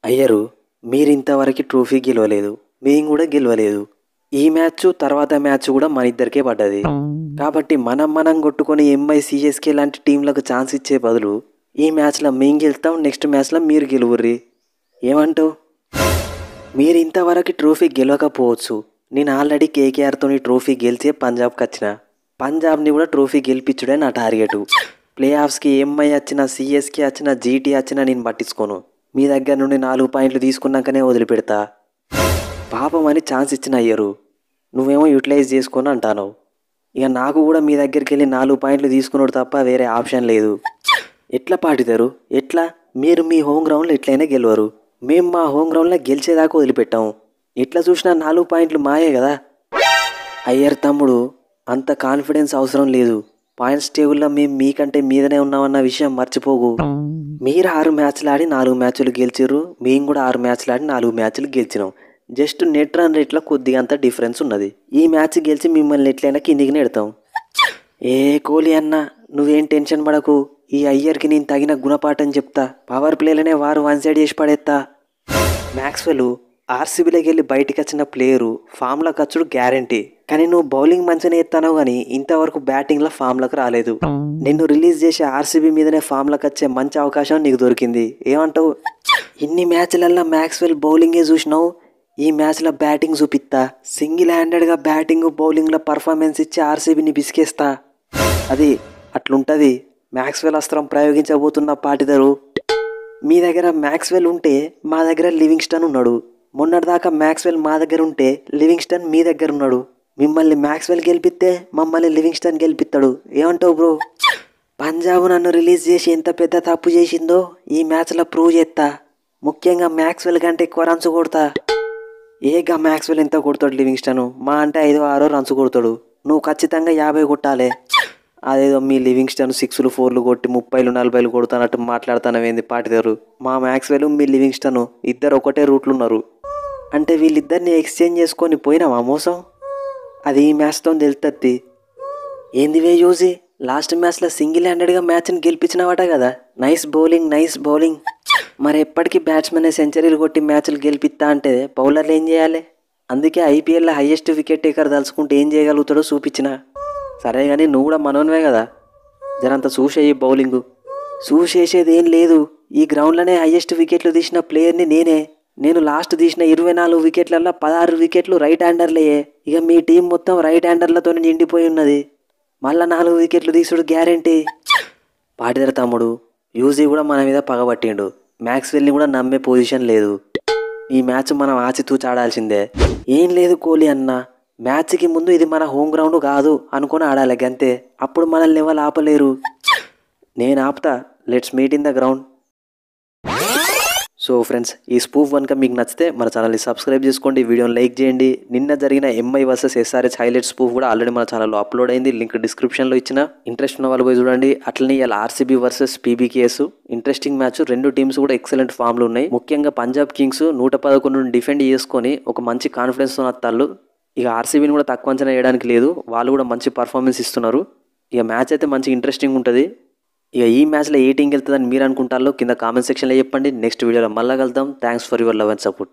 అయ్యరు మీరింతవరకు ట్రోఫీ గెలవలేదు, మేము కూడా గెలవలేదు. ఈ మ్యాచ్ తర్వాత మ్యాచ్ కూడా మన ఇద్దరికే పడ్డది. కాబట్టి మనం కొట్టుకొని ఎంఐ సిఎస్కే లాంటి టీంలకు ఛాన్స్ ఇచ్చే బదులు ఈ మ్యాచ్లో మేము గెలుస్తాం, నెక్స్ట్ మ్యాచ్లో మీరు గెలువుర్రి. ఏమంటావు? మీరు ఇంతవరకు ట్రోఫీ గెలవకపోవచ్చు. నేను ఆల్రెడీ కేకేఆర్తో ట్రోఫీ గెలిచే పంజాబ్కి వచ్చిన. పంజాబ్ని కూడా ట్రోఫీ గెలిపించుడే నా టార్గెట్. ప్లే ఆఫ్స్కి ఎంఐ వచ్చినా, సిఎస్కే వచ్చినా, జీటీ వచ్చినా నేను పట్టించుకోను. మీ దగ్గర నుండి 4 పాయింట్లు తీసుకున్నాకనే వదిలిపెడతా. పాపం అని ఛాన్స్ ఇచ్చిన అయ్యరు, నువ్వేమో యూటిలైజ్ చేసుకొని అంటాను. ఇక నాకు కూడా మీ దగ్గరికి వెళ్ళి 4 పాయింట్లు తీసుకున్నాడు తప్ప వేరే ఆప్షన్ లేదు. ఎట్లా పాటిదారు? ఎట్లా? మీరు మీ హోమ్ గ్రౌండ్లో ఎట్లయినా గెలవరు, మేము మా హోమ్ గ్రౌండ్లో గెలిచేదాకా వదిలిపెట్టాము. ఎట్లా చూసినా 4 పాయింట్లు మాయే కదా. అయ్యర్ తమ్ముడు, అంత కాన్ఫిడెన్స్ అవసరం లేదు. పాయింట్స్ టేబుల్లో మేము మీకంటే మీదనే ఉన్నామన్న విషయం మర్చిపోకు. మీరు 6 మ్యాచ్లు ఆడి 4 మ్యాచ్లు గెలిచిర్రు, మేము కూడా 6 మ్యాచ్లు ఆడి 4 మ్యాచ్లు గెలిచినాం. జస్ట్ నెట్ రన్ రేట్లో కొద్దిగా అంత డిఫరెన్స్ ఉన్నది. ఈ మ్యాచ్ గెలిచి మిమ్మల్ని ఎట్లయినా కిందికి నెడతాం. ఏ కోహ్లీ అన్న, నువ్వేం టెన్షన్ పడకు. ఈ అయ్యర్కి నేను తగిన గుణపాఠం చెప్తా. పవర్ ప్లేలోనే వారు 1 సైడ్ చేసి పడేస్తా. మ్యాక్స్వెల్ ఆర్సీబీలోకి వెళ్ళి బయటికి వచ్చిన ప్లేయరు ఫామ్లోకి వచ్చుడు గ్యారంటీ. కానీ నువ్వు బౌలింగ్ మంచిగానే ఎత్తానో కానీ ఇంతవరకు బ్యాటింగ్లో ఫామ్లోకి రాలేదు. నిన్ను రిలీజ్ చేసి ఆర్సీబీ మీదనే ఫామ్లోకి వచ్చే మంచి అవకాశం నీకు దొరికింది. ఏమంటావు? ఇన్ని మ్యాచ్లల్లో మ్యాక్స్వెల్ బౌలింగే చూసినావు, ఈ మ్యాచ్లో బ్యాటింగ్ చూపిస్తా. సింగిల్ హ్యాండెడ్గా బ్యాటింగ్ బౌలింగ్లో పర్ఫార్మెన్స్ ఇచ్చి ఆర్సీబీని బిసికేస్తా. అది అట్లుంటుంది. మ్యాక్స్వెల్ అస్త్రం ప్రయోగించబోతున్న పాటిదరు. మీ దగ్గర మ్యాక్స్వెల్ ఉంటే మా దగ్గర లివింగ్స్టన్ ఉన్నాడు. మొన్నటిదాకా మ్యాక్స్వెల్ మా దగ్గర ఉంటే లివింగ్స్టన్ మీ దగ్గర ఉన్నాడు. మిమ్మల్ని మ్యాక్స్వెల్ గెలిపిస్తే మమ్మల్ని లివింగ్స్టన్ గెలిపిస్తాడు. ఏమంటావు బ్రో? పంజాబ్ నన్ను రిలీజ్ చేసి ఎంత పెద్ద తప్పు చేసిందో ఈ మ్యాచ్లో ప్రూవ్ చేస్తా. ముఖ్యంగా మ్యాక్స్వెల్ కంటే ఎక్కువ రన్స్ కొడతా. ఏగా మ్యాక్స్వెల్ ఎంత కొడతాడు లివింగ్స్టన్? మా అంటే 5-6 రన్స్ కొడతాడు. నువ్వు ఖచ్చితంగా 50 కొట్టాలి. అదేదో మీ లివింగ్స్టన్ 6లు 4లు కొట్టి 30లు 40లు కొడుతున్నట్టు మాట్లాడుతానవేంది పాటిదారు? మా మ్యాక్స్వెల్ మీ లివింగ్స్టన్ ఇద్దరు ఒకటే రూట్లు ఉన్నారు. అంటే వీళ్ళిద్దరిని ఎక్స్చేంజ్ చేసుకొని పోయినామా మోసం? అది ఈ మ్యాచ్తో తెలుస్తుంది. ఏందివే యూజీ, లాస్ట్ మ్యాచ్లో సింగిల్ హ్యాండెడ్గా మ్యాచ్ని గెలిపించినవాట కదా. Nice bowling, nice bowling. మరి ఎప్పటికీ బ్యాట్స్మెన్ సెంచరీలు కొట్టి మ్యాచ్లు గెలిపిస్తా అంటే బౌలర్లు ఏం చేయాలి? అందుకే ఐపీఎల్లో హైయెస్ట్ వికెట్ టేకర్ తలుచుకుంటే ఏం చేయగలుగుతాడో చూపించిన. సరే కానీ నువ్వు కూడా మనోనివే కదా, జరంతా చూసేయి బౌలింగు. చూసేసేది ఏం లేదు. ఈ గ్రౌండ్లోనే హైయెస్ట్ వికెట్లు తీసిన ప్లేయర్ని నేనే. నేను లాస్ట్ తీసిన 24 వికెట్లలో 16 వికెట్లు రైట్ హ్యాండర్లే. ఇక మీ టీం మొత్తం రైట్ హ్యాండర్లతో నిండిపోయి ఉన్నది. మళ్ళీ 4 వికెట్లు తీసుడు గ్యారంటీ. పాటిదర తమ్ముడు, యూజీ కూడా మన మీద పగబట్టిండు. మ్యాక్స్వెల్ని కూడా నమ్మే పొజిషన్ లేదు. ఈ మ్యాచ్ మనం ఆచితూచి ఆడాల్సిందే. ఏం లేదు కోహ్లీ అన్న, మ్యాచ్కి ముందు ఇది మన హోమ్ గ్రౌండ్ కాదు అనుకొని ఆడాలి గంతే. అప్పుడు మనల్ని ఎవరు ఆపలేరు. నేను ఆపుతా. Let's meet in the ground. So friends, ఈ స్పూఫ్ కనుక మీకు నచ్చితే మన ఛానల్ని సబ్స్క్రైబ్ చేసుకోండి, వీడియోని లైక్ చేయండి. నిన్న జరిగిన MI versus SRH highlight spoof కూడా ఆల్రెడీ మన ఛానల్లో అప్లోడ్ అయింది. లింక్ డిస్క్రిప్షన్లో ఇచ్చిన. ఇంట్రెస్ట్ ఉన్న వాళ్ళు పోయి చూడండి. అట్లనే ఇలా RCB versus PBKS interesting match. 2 teams కూడా ఎక్సలెంట్ ఫామ్లు ఉన్నాయి. ముఖ్యంగా పంజాబ్ కింగ్స్ 111 డిఫెండ్ చేసుకొని ఒక మంచి కాన్ఫిడెన్స్తో వస్తారు. ఇక ఆర్సీబీని కూడా తక్కువ అంచనా వేయడానికి లేదు, వాళ్ళు కూడా మంచి పర్ఫార్మెన్స్ ఇస్తున్నారు. ఇక మ్యాచ్ అయితే మంచి ఇంట్రెస్టింగ్ ఉంటుంది. ఇక ఈ మ్యాచ్లో ఏ టీం వెళ్తుందని మీరు అనుకుంటారో కింద కామెంట్ సెక్షన్లో చెప్పండి. నెక్స్ట్ వీడియోలో మళ్ళీ కలుద్దాం. Thanks for your love and support.